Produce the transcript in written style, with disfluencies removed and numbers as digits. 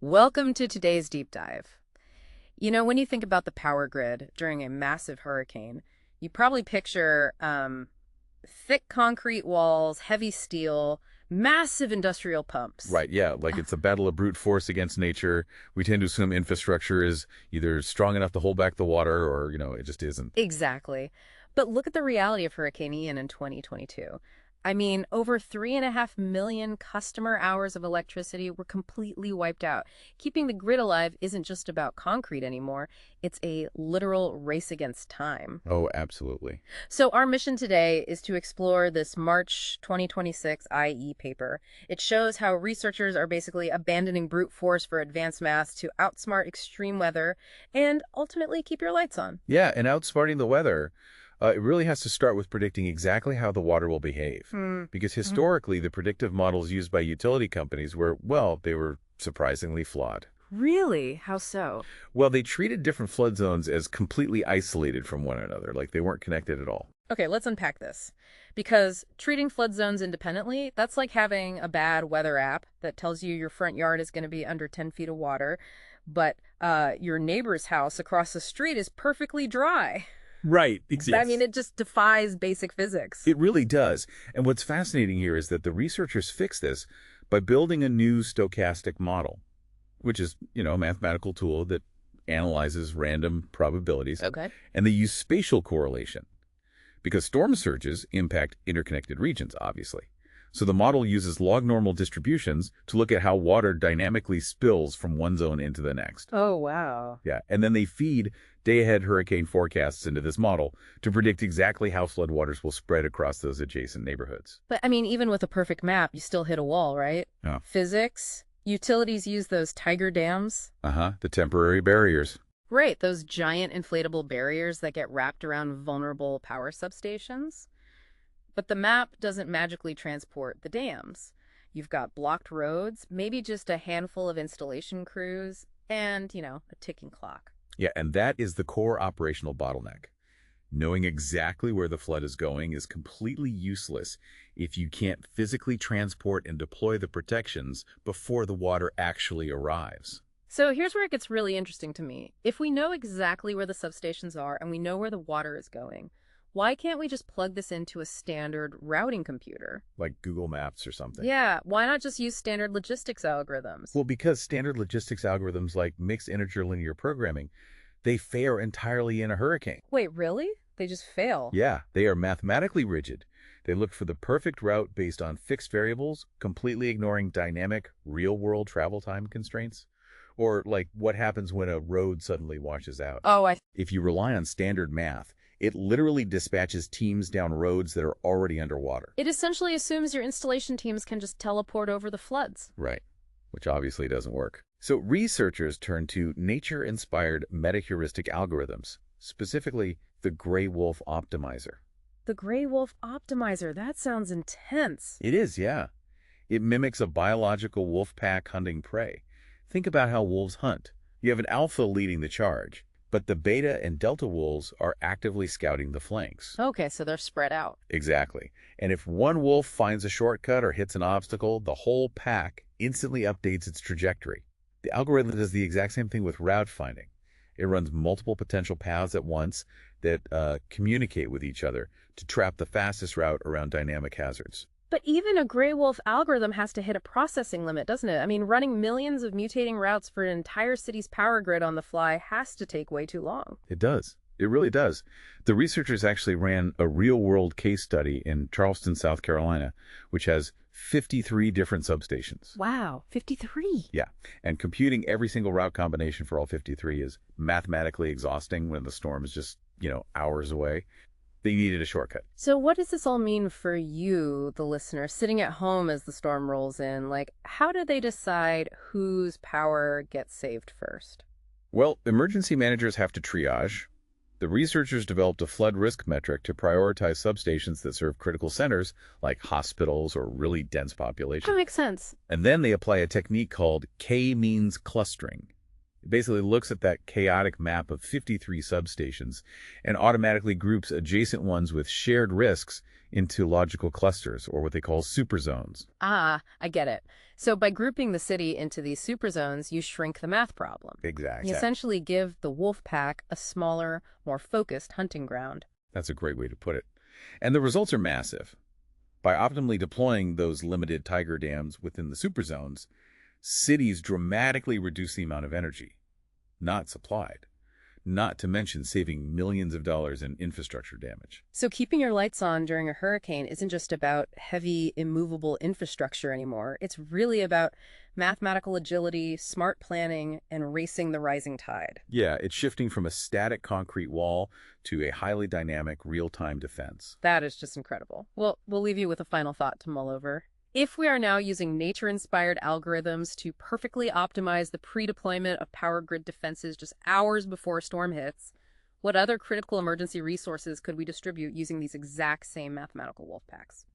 Welcome to today's deep dive. When you think about the power grid during a massive hurricane, you probably picture thick concrete walls, heavy steel, massive industrial pumps. Right, yeah, like it's a battle of brute force against nature. We tend to assume infrastructure is either strong enough to hold back the water or, it just isn't. Exactly. But look at the reality of Hurricane Ian in 2022. I mean, over 3.5 million customer hours of electricity were completely wiped out. Keeping the grid alive isn't just about concrete anymore. It's a literal race against time. Oh, absolutely. So our mission today is to explore this March 2026 IE paper. It shows how researchers are basically abandoning brute force for advanced math to outsmart extreme weather and ultimately keep your lights on. Yeah, and outsmarting the weather, it really has to start with predicting exactly how the water will behave. Because historically, the predictive models used by utility companies they were surprisingly flawed. Really? How so? Well, they treated different flood zones as completely isolated from one another, like they weren't connected at all. Okay, let's unpack this. Because treating flood zones independently, that's like having a bad weather app that tells you your front yard is going to be under 10 feet of water, but your neighbor's house across the street is perfectly dry. Right, I mean, it just defies basic physics. It really does. And what's fascinating here is that the researchers fix this by building a new stochastic model, which is, a mathematical tool that analyzes random probabilities. Okay. And they use spatial correlation because storm surges impact interconnected regions, obviously. So the model uses log-normal distributions to look at how water dynamically spills from one zone into the next. Oh, wow. Yeah, and then they feed day-ahead hurricane forecasts into this model to predict exactly how floodwaters will spread across those adjacent neighborhoods. But I mean, even with a perfect map, you still hit a wall, right? Oh. Physics, utilities use those tiger dams. The temporary barriers. Right, those giant inflatable barriers that get wrapped around vulnerable power substations. But the map doesn't magically transport the dams. You've got blocked roads, maybe just a handful of installation crews, and, a ticking clock. Yeah, and that is the core operational bottleneck. Knowing exactly where the flood is going is completely useless if you can't physically transport and deploy the protections before the water actually arrives. So here's where it gets really interesting to me. If we know exactly where the substations are and we know where the water is going, why can't we just plug this into a standard routing computer? Like Google Maps or something. Yeah, why not just use standard logistics algorithms? Well, because standard logistics algorithms like mixed integer linear programming, they fail entirely in a hurricane. Wait, really? They just fail? Yeah, they are mathematically rigid. They look for the perfect route based on fixed variables, completely ignoring dynamic, real-world travel time constraints. Or like what happens when a road suddenly washes out. If you rely on standard math, it literally dispatches teams down roads that are already underwater. It essentially assumes your installation teams can just teleport over the floods. Right, which obviously doesn't work. So researchers turn to nature-inspired meta-heuristic algorithms, specifically the gray wolf optimizer. The gray wolf optimizer, that sounds intense. It is, yeah. It mimics a biological wolf pack hunting prey. Think about how wolves hunt. You have an alpha leading the charge, but the beta and delta wolves are actively scouting the flanks. Okay, so they're spread out. Exactly. And if one wolf finds a shortcut or hits an obstacle, the whole pack instantly updates its trajectory. The algorithm does the exact same thing with route finding. It runs multiple potential paths at once that communicate with each other to trap the fastest route around dynamic hazards. But even a gray wolf algorithm has to hit a processing limit, doesn't it? I mean, running millions of mutating routes for an entire city's power grid on the fly has to take way too long. It does. It really does. The researchers actually ran a real-world case study in Charleston, South Carolina, which has 53 different substations. Wow, 53. Yeah, and computing every single route combination for all 53 is mathematically exhausting when the storm is just, hours away. They needed a shortcut. So what does this all mean for you, the listener, sitting at home as the storm rolls in? Like, how do they decide whose power gets saved first? Well, emergency managers have to triage. The researchers developed a flood risk metric to prioritize substations that serve critical centers, like hospitals or really dense populations. That makes sense. And then they apply a technique called k-means clustering. It basically looks at that chaotic map of 53 substations and automatically groups adjacent ones with shared risks into logical clusters, or what they call superzones. Ah, I get it. So by grouping the city into these superzones, you shrink the math problem. You Exactly. essentially give the wolf pack a smaller, more focused hunting ground. That's a great way to put it. And the results are massive. By optimally deploying those limited tiger dams within the superzones, cities dramatically reduce the amount of energy not supplied, not to mention saving millions of dollars in infrastructure damage. So keeping your lights on during a hurricane isn't just about heavy, immovable infrastructure anymore. It's really about mathematical agility, smart planning, and racing the rising tide. Yeah, it's shifting from a static concrete wall to a highly dynamic, real-time defense. That is just incredible. Well, we'll leave you with a final thought to mull over. If we are now using nature-inspired algorithms to perfectly optimize the pre-deployment of power grid defenses just hours before a storm hits, what other critical emergency resources could we distribute using these exact same mathematical wolf packs?